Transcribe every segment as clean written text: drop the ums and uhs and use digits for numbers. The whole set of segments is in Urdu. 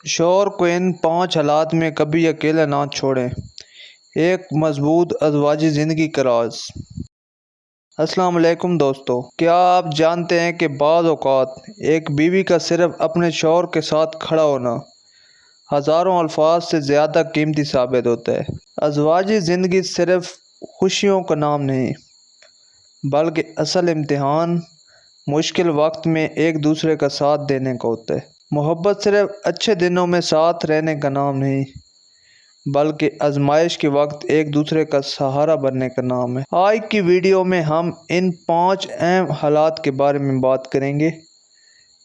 شوہر کو ان 5 حالات میں کبھی اکیلا نہ چھوڑیں۔ ایک مضبوط ازواجی زندگی کا راز۔ السلام علیکم دوستو، کیا آپ جانتے ہیں کہ بعض اوقات ایک بیوی کا صرف اپنے شوہر کے ساتھ کھڑا ہونا ہزاروں الفاظ سے زیادہ قیمتی ثابت ہوتا ہے۔ ازواجی زندگی صرف خوشیوں کا نام نہیں، بلکہ اصل امتحان مشکل وقت میں ایک دوسرے کا ساتھ دینے کا ہوتا ہے۔ محبت صرف اچھے دنوں میں ساتھ رہنے کا نام نہیں، بلکہ آزمائش کے وقت ایک دوسرے کا سہارا بننے کا نام ہے۔ آج کی ویڈیو میں ہم ان 5 اہم حالات کے بارے میں بات کریں گے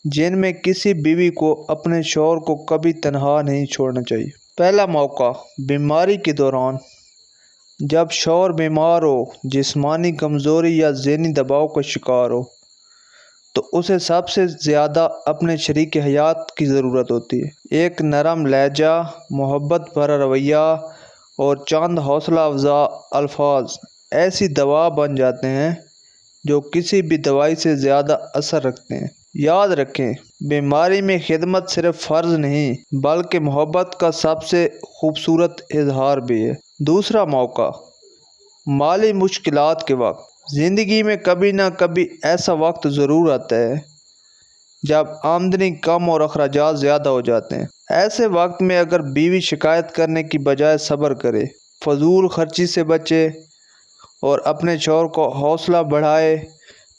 جن میں کسی بیوی کو اپنے شوہر کو کبھی تنہا نہیں چھوڑنا چاہیے۔ پہلا موقع، بیماری کے دوران۔ جب شوہر بیمار ہو، جسمانی کمزوری یا ذہنی دباؤ کا شکار ہو، تو اسے سب سے زیادہ اپنے شریک حیات کی ضرورت ہوتی ہے۔ ایک نرم لہجہ، محبت بھرا رویہ اور چند حوصلہ افزا الفاظ ایسی دوا بن جاتے ہیں جو کسی بھی دوائی سے زیادہ اثر رکھتے ہیں۔ یاد رکھیں، بیماری میں خدمت صرف فرض نہیں بلکہ محبت کا سب سے خوبصورت اظہار بھی ہے۔ دوسرا موقع، مالی مشکلات کے وقت۔ زندگی میں کبھی نہ کبھی ایسا وقت ضرور آتا ہے جب آمدنی کم اور اخراجات زیادہ ہو جاتے ہیں۔ ایسے وقت میں اگر بیوی شکایت کرنے کی بجائے صبر کرے، فضول خرچی سے بچے اور اپنے شوہر کو حوصلہ بڑھائے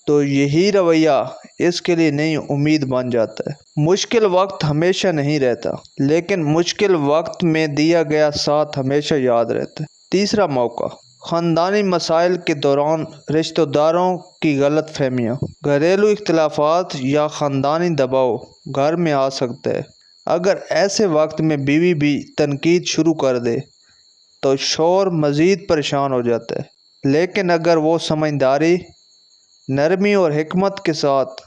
تو یہی رویہ اس کے لیے نئی امید بن جاتا ہے۔ مشکل وقت ہمیشہ نہیں رہتا، لیکن مشکل وقت میں دیا گیا ساتھ ہمیشہ یاد رہتا ہے۔ تیسرا موقع، خاندانی مسائل کے دوران رشتہ داروں کی غلط فہمیاں۔ گھریلو اختلافات یا خاندانی دباؤ گھر میں آ سکتا ہے۔ اگر ایسے وقت میں بیوی بھی تنقید شروع کر دے تو شوہر مزید پریشان ہو جاتا ہے، لیکن اگر وہ سمجھداری، نرمی اور حکمت کے ساتھ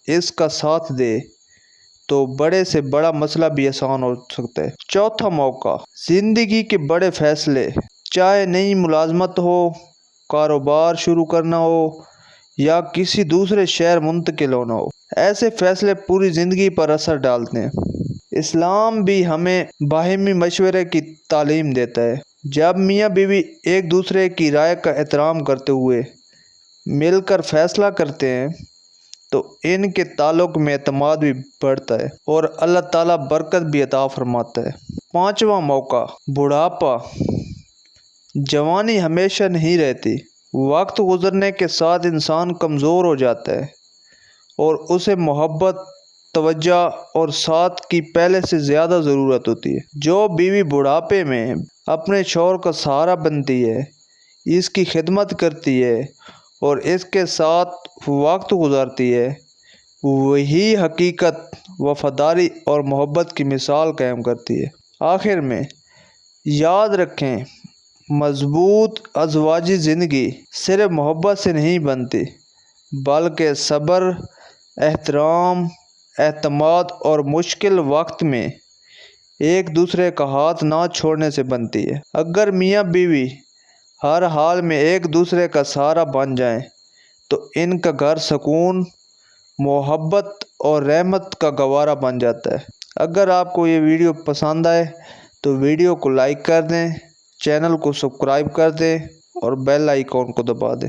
اس کا ساتھ دے تو بڑے سے بڑا مسئلہ بھی آسان ہو سکتا ہے۔ چوتھا موقع، زندگی کے بڑے فیصلے۔ چاہے نئی ملازمت ہو، کاروبار شروع کرنا ہو یا کسی دوسرے شہر منتقل ہونا ہو، ایسے فیصلے پوری زندگی پر اثر ڈالتے ہیں۔ اسلام بھی ہمیں باہمی مشورے کی تعلیم دیتا ہے۔ جب میاں بیوی ایک دوسرے کی رائے کا احترام کرتے ہوئے مل کر فیصلہ کرتے ہیں تو ان کے تعلق میں اعتماد بھی بڑھتا ہے اور اللہ تعالیٰ برکت بھی عطا فرماتا ہے۔ پانچواں موقع، بڑھاپا۔ جوانی ہمیشہ نہیں رہتی۔ وقت گزرنے کے ساتھ انسان کمزور ہو جاتا ہے اور اسے محبت، توجہ اور ساتھ کی پہلے سے زیادہ ضرورت ہوتی ہے۔ جو بیوی بڑھاپے میں اپنے شوہر کا سہارا بنتی ہے، اس کی خدمت کرتی ہے اور اس کے ساتھ وقت گزارتی ہے، وہی حقیقت وفاداری اور محبت کی مثال قائم کرتی ہے۔ آخر میں یاد رکھیں، مضبوط ازواجی زندگی صرف محبت سے نہیں بنتی بلکہ صبر، احترام، اعتماد اور مشکل وقت میں ایک دوسرے کا ہاتھ نہ چھوڑنے سے بنتی ہے۔ اگر میاں بیوی ہر حال میں ایک دوسرے کا سہارا بن جائیں تو ان کا گھر سکون، محبت اور رحمت کا گہوارہ بن جاتا ہے۔ اگر آپ کو یہ ویڈیو پسند آئے تو ویڈیو کو لائک کر دیں، چینل کو سبسکرائب کر دیں اور بیل آئیکن کو دبا دیں۔